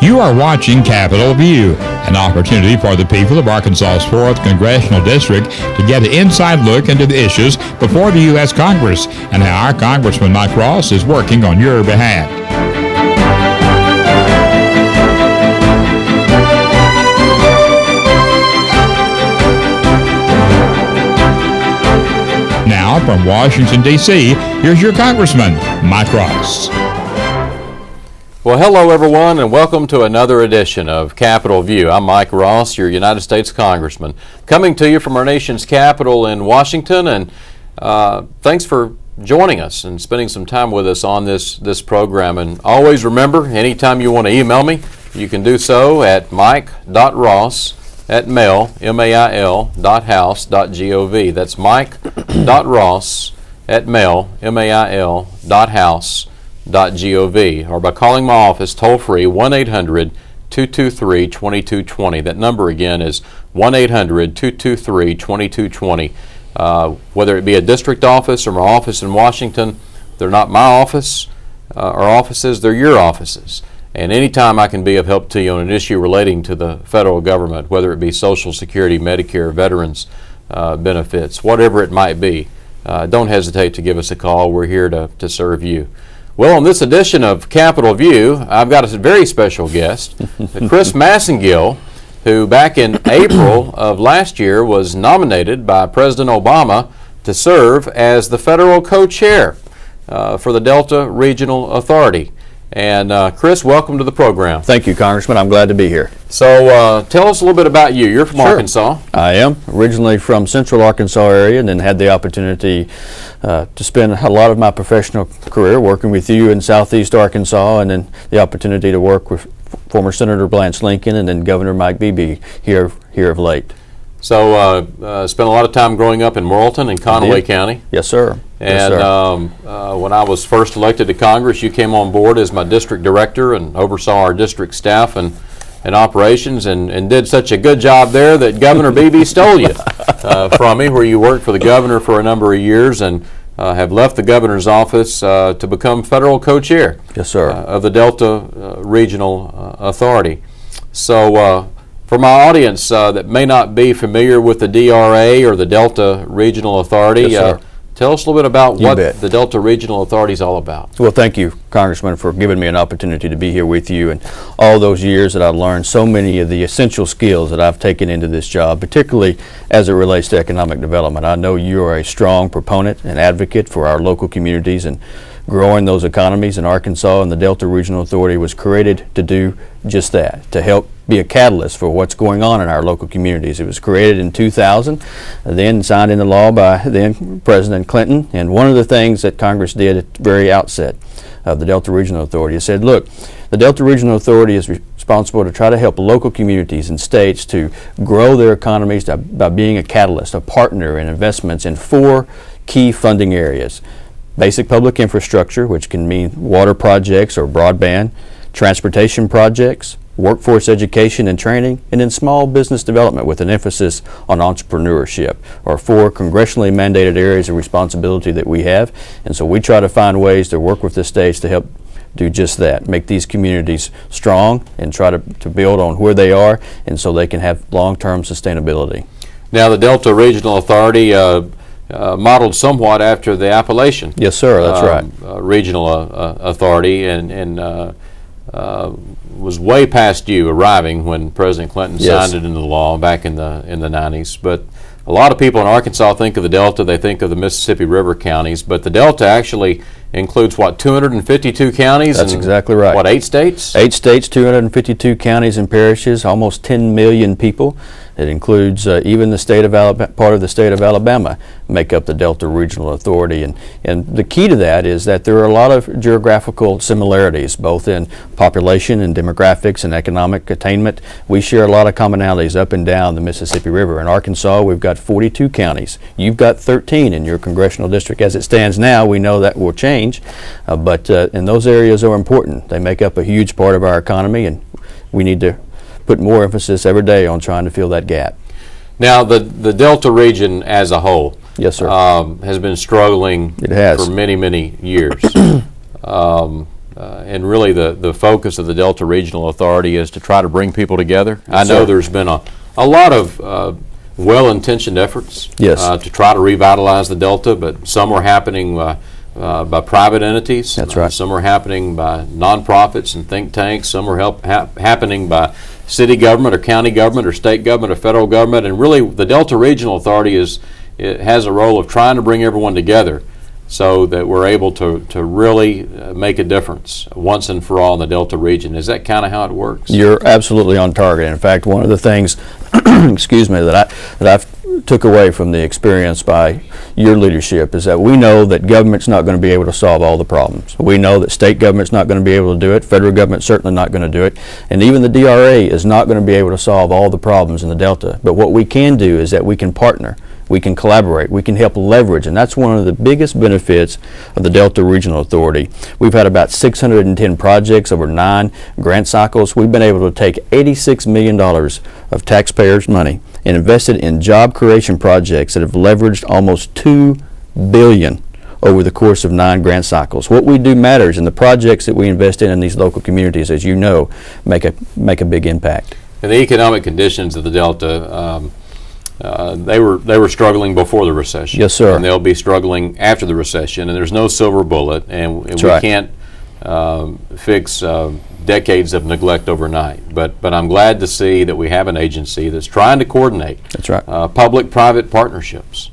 You are watching Capitol View, an opportunity for the people of Arkansas's 4th Congressional District to get an inside look into the issues before the U.S. Congress and how our Congressman Mike Ross is working on your behalf. Now, from Washington, D.C., here's your Congressman, Mike Ross. Well, hello, everyone, and welcome to another edition of Capitol View. I'm Mike Ross, your United States Congressman, coming to you from our nation's capital in Washington, and thanks for joining us and spending some time with us on this program. And always remember, anytime you want to email me, you can do so at mike.ross@mail.house.gov. That's mike.ross@mail.house.gov, or by calling my office toll-free 1-800-223-2220. That number again is 1-800-223-2220. Whether it be a district office or my office in Washington, they're not my office or offices, they're your offices. And anytime I can be of help to you on an issue relating to the federal government, whether it be Social Security, Medicare, veterans benefits, whatever it might be, don't hesitate to give us a call. We're here to serve you. Well, on this edition of Capitol View, I've got a very special guest, Chris Masingill, who back in April of last year was nominated by President Obama to serve as the federal co-chair for the Delta Regional Authority. And Chris, welcome to the program. Thank you, Congressman. I'm glad to be here. So tell us a little bit about you. You're from Arkansas. I am originally from Central Arkansas area, and then had the opportunity to spend a lot of my professional career working with you in Southeast Arkansas, and then the opportunity to work with former Senator Blanche Lincoln and then Governor Mike Beebe here of late. So spent a lot of time growing up in Morrilton and Conway County. Yes, sir. And when I was first elected to Congress, you came on board as my district director and oversaw our district staff and operations, and did such a good job there that Governor Beebe stole you from me, where you worked for the governor for a number of years and have left the governor's office to become federal co-chair. Yes, sir. Of the Delta Regional Authority. So for my audience that may not be familiar with the DRA or the Delta Regional Authority, yes, tell us a little bit about what the Delta Regional Authority is all about. Well, thank you, Congressman, for giving me an opportunity to be here with you, and all those years that I've learned so many of the essential skills that I've taken into this job, particularly as it relates to economic development. I know you are a strong proponent and advocate for our local communities and growing those economies in Arkansas, and the Delta Regional Authority was created to do just that, to help be a catalyst for what's going on in our local communities. It was created in 2000, then signed into law by then President Clinton, and one of the things that Congress did at the very outset of the Delta Regional Authority is said, look, the Delta Regional Authority is responsible to try to help local communities and states to grow their economies by being a catalyst, a partner in investments in 4 key funding areas. Basic public infrastructure, which can mean water projects or broadband, transportation projects, workforce education and training, and then small business development with an emphasis on entrepreneurship, are 4 congressionally mandated areas of responsibility that we have. And so we try to find ways to work with the states to help do just that, make these communities strong and try to build on where they are, and so they can have long-term sustainability. Now, the Delta Regional Authority modeled somewhat after the Appalachian. Yes, sir. That's right. Regional Authority, and was way past you arriving when President Clinton signed it into law back in the 90s. But a lot of people in Arkansas think of the Delta, they think of the Mississippi River counties, but the Delta actually includes, what, 252 counties? That's exactly right. What, 8 states? 8 states, 252 counties and parishes, almost 10 million people. It includes even the state of Alabama, part of the state of Alabama make up the Delta Regional Authority. And the key to that is that there are a lot of geographical similarities, both in population and demographics and economic attainment. We share a lot of commonalities up and down the Mississippi River. In Arkansas, we've got 42 counties. You've got 13 in your congressional district. As it stands now, we know that will change, and those areas are important. They make up a huge part of our economy, and we need to put more emphasis every day on trying to fill that gap. Now, the Delta region as a whole, yes, sir, has been struggling for many, many years. and really the focus of the Delta Regional Authority is to try to bring people together. I know there's been a lot of well-intentioned efforts to try to revitalize the Delta, but some are happening by private entities. That's right. Some are happening by nonprofits and think tanks. Some are happening by city government or county government or state government or federal government. And really, the Delta Regional Authority it has a role of trying to bring everyone together so that we're able to really make a difference once and for all in the Delta region. Is that kind of how it works? You're absolutely on target. In fact, one of the things, excuse me, that I've took away from the experience by your leadership is that we know that government's not going to be able to solve all the problems. We know that state government's not going to be able to do it, federal government's certainly not going to do it, and even the DRA is not going to be able to solve all the problems in the Delta. But what we can do is that we can partner, we can collaborate, we can help leverage, and that's one of the biggest benefits of the Delta Regional Authority. We've had about 610 projects over 9 grant cycles. We've been able to take $86 million of taxpayers' money and invested in job creation projects that have leveraged almost $2 billion over the course of 9 grant cycles. What we do matters, and the projects that we invest in these local communities, as you know, make a big impact. And the economic conditions of the Delta, they were struggling before the recession. Yes, sir. And they'll be struggling after the recession. And there's no silver bullet, and we can't fix decades of neglect overnight. But I'm glad to see that we have an agency that's trying to coordinate. That's right. Public-private partnerships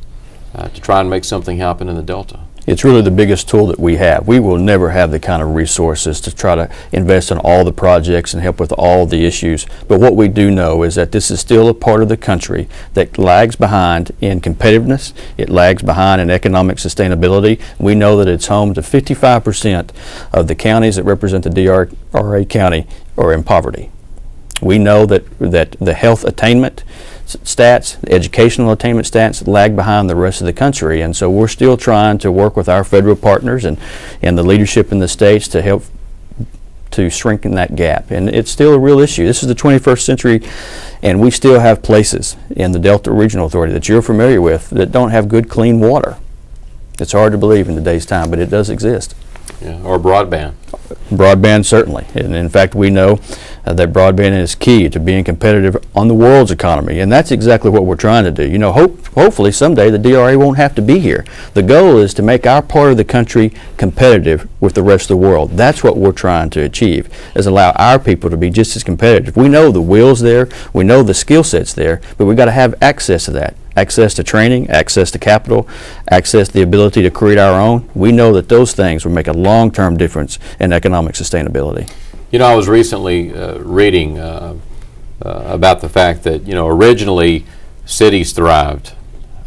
to try and make something happen in the Delta. It's really the biggest tool that we have. We will never have the kind of resources to try to invest in all the projects and help with all the issues. But what we do know is that this is still a part of the country that lags behind in competitiveness. It lags behind in economic sustainability. We know that it's home to 55% of the counties that represent the DRA county are in poverty. We know that the health attainment stats, the educational attainment stats lag behind the rest of the country, and so we're still trying to work with our federal partners and the leadership in the states to help to shrinking that gap. And it's still a real issue. This is the 21st century, and we still have places in the Delta Regional Authority that you're familiar with that don't have good, clean water. It's hard to believe in today's time, but it does exist. Yeah, or broadband. Broadband, certainly. And in fact, we know that broadband is key to being competitive on the world's economy. And that's exactly what we're trying to do. You know, hopefully someday the DRA won't have to be here. The goal is to make our part of the country competitive with the rest of the world. That's what we're trying to achieve, is allow our people to be just as competitive. We know the will's there, we know the skill set's there, but we've got to have access to that. Access to training, access to capital, access to the ability to create our own. We know that those things will make a long-term difference in economic sustainability. You know, I was recently reading about the fact that, you know, originally cities thrived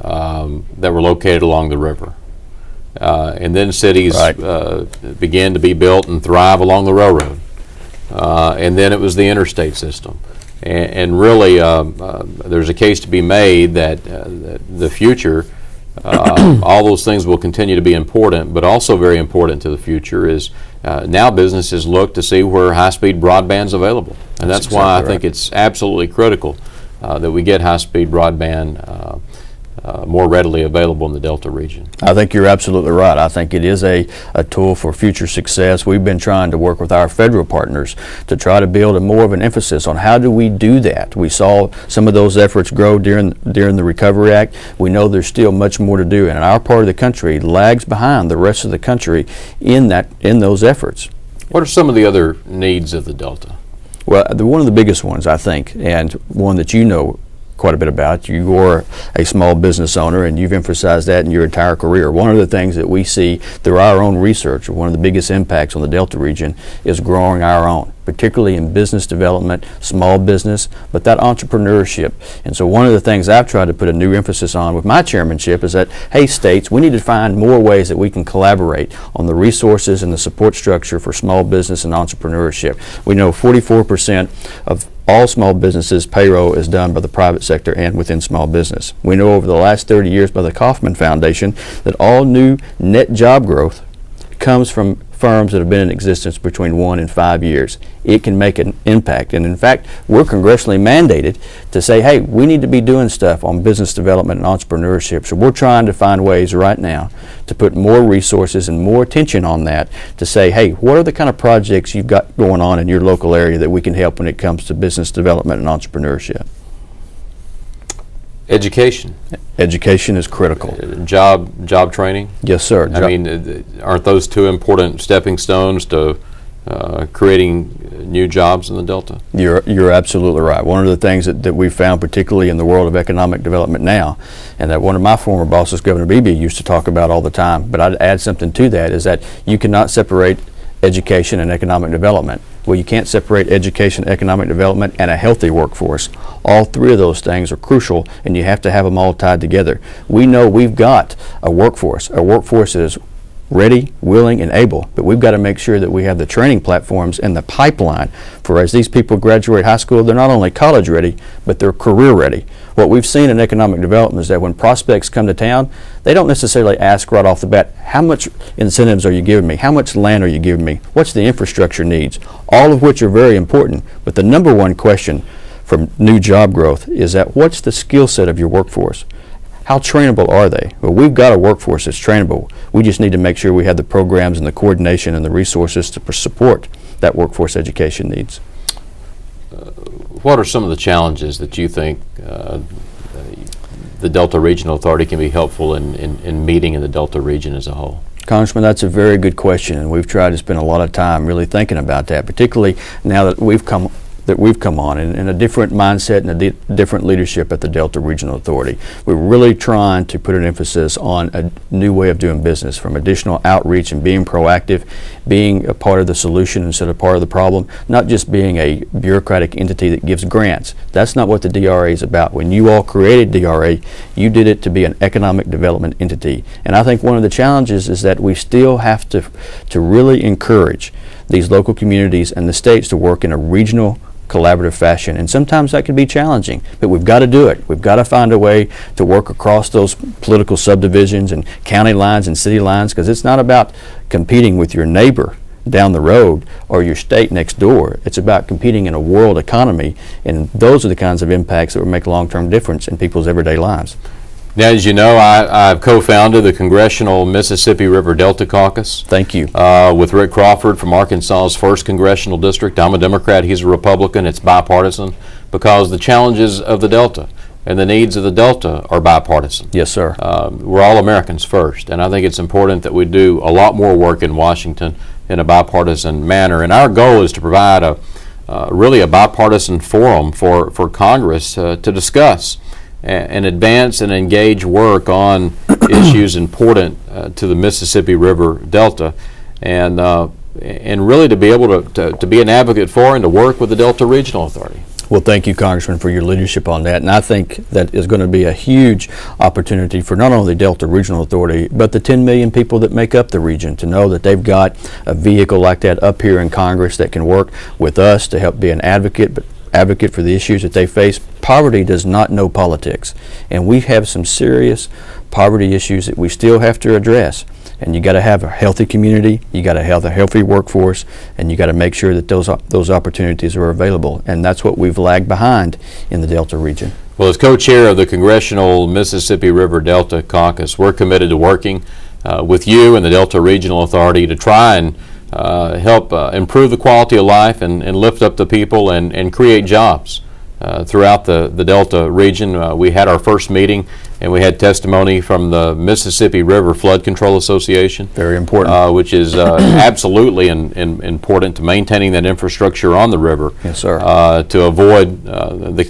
that were located along the river. And then cities began to be built and thrive along the railroad. And then it was the interstate system. And really, there's a case to be made that the future, all those things will continue to be important, but also very important to the future is now businesses look to see where high-speed broadband is available. And that's why I think it's absolutely critical that we get high-speed broadband more readily available in the Delta region. I think you're absolutely right. I think it is a tool for future success. We've been trying to work with our federal partners to try to build more of an emphasis on how do we do that. We saw some of those efforts grow during the Recovery Act. We know there's still much more to do, and our part of the country lags behind the rest of the country in those efforts. What are some of the other needs of the Delta? Well, one of the biggest ones, I think, and one that you know quite a bit about. You are a small business owner, and you've emphasized that in your entire career. One of the things that we see through our own research, one of the biggest impacts on the Delta region, is growing our own, particularly in business development, small business, but that entrepreneurship. And so one of the things I've tried to put a new emphasis on with my chairmanship is that, hey, states, we need to find more ways that we can collaborate on the resources and the support structure for small business and entrepreneurship. We know 44% of all small businesses' payroll is done by the private sector and within small business. We know over the last 30 years by the Kauffman Foundation that all new net job growth comes from firms that have been in existence between 1 and 5 years. It can make an impact. And in fact, we're congressionally mandated to say, hey, we need to be doing stuff on business development and entrepreneurship. So we're trying to find ways right now to put more resources and more attention on that to say, hey, what are the kind of projects you've got going on in your local area that we can help when it comes to business development and entrepreneurship? Education. Education is critical. Job training. Yes, sir. I mean, aren't those two important stepping stones to creating new jobs in the Delta? You're absolutely right. One of the things that we've found, particularly in the world of economic development now, and that one of my former bosses, Governor Beebe, used to talk about all the time, but I'd add something to that, is that you cannot separate education and economic development. Well, you can't separate education, economic development, and a healthy workforce. All three of those things are crucial, and you have to have them all tied together. We know we've got a workforce that is ready, willing, and able, but we've got to make sure that we have the training platforms and the pipeline for, as these people graduate high school, they're not only college ready, but they're career ready. What we've seen in economic development is that when prospects come to town, they don't necessarily ask right off the bat, how much incentives are you giving me? How much land are you giving me? What's the infrastructure needs? All of which are very important, but the number one question from new job growth is that what's the skill set of your workforce? How trainable are they? Well, we've got a workforce that's trainable. We just need to make sure we have the programs and the coordination and the resources to support that workforce education needs. What are some of the challenges that you think the Delta Regional Authority can be helpful in meeting in the Delta region as a whole? Congressman, that's a very good question, and we've tried to spend a lot of time really thinking about that, particularly now that we've come on in a different mindset and a different leadership at the Delta Regional Authority. We're really trying to put an emphasis on a new way of doing business, from additional outreach and being proactive, being a part of the solution instead of part of the problem, not just being a bureaucratic entity that gives grants. That's not what the DRA is about. When you all created DRA, you did it to be an economic development entity. And I think one of the challenges is that we still have to really encourage these local communities and the states to work in a regional collaborative fashion, and sometimes that can be challenging, but we've got to do it. We've got to find a way to work across those political subdivisions and county lines and city lines, because it's not about competing with your neighbor down the road or your state next door. It's about competing in a world economy, and those are the kinds of impacts that will make a long-term difference in people's everyday lives. Now, as you know, I've co-founded the Congressional Mississippi River Delta Caucus. Thank you. With Rick Crawford from Arkansas's 1st Congressional District. I'm a Democrat, he's a Republican. It's bipartisan because the challenges of the Delta and the needs of the Delta are bipartisan. Yes, sir. We're all Americans first, and I think it's important that we do a lot more work in Washington in a bipartisan manner. And our goal is to provide really a bipartisan forum for Congress to discuss and advance and engage work on issues important to the Mississippi River Delta, and really to be able to be an advocate for and to work with the Delta Regional Authority. Well, thank you, Congressman, for your leadership on that. And I think that is going to be a huge opportunity for not only the Delta Regional Authority, but the 10 million people that make up the region to know that they've got a vehicle like that up here in Congress that can work with us to help be an advocate for the issues that they face. Poverty does not know politics, and we have some serious poverty issues that we still have to address. And you got to have a healthy community, you got to have a healthy workforce, and you got to make sure that those opportunities are available. And that's what we've lagged behind in the Delta region. Well, as co-chair of the Congressional Mississippi River Delta Caucus, we're committed to working with you and the Delta Regional Authority to try and help improve the quality of life and lift up the people and create jobs throughout the Delta region. We had our first meeting and we had testimony from the Mississippi River Flood Control Association. Very important. Which is absolutely important to maintaining that infrastructure on the river. Yes, sir. To avoid the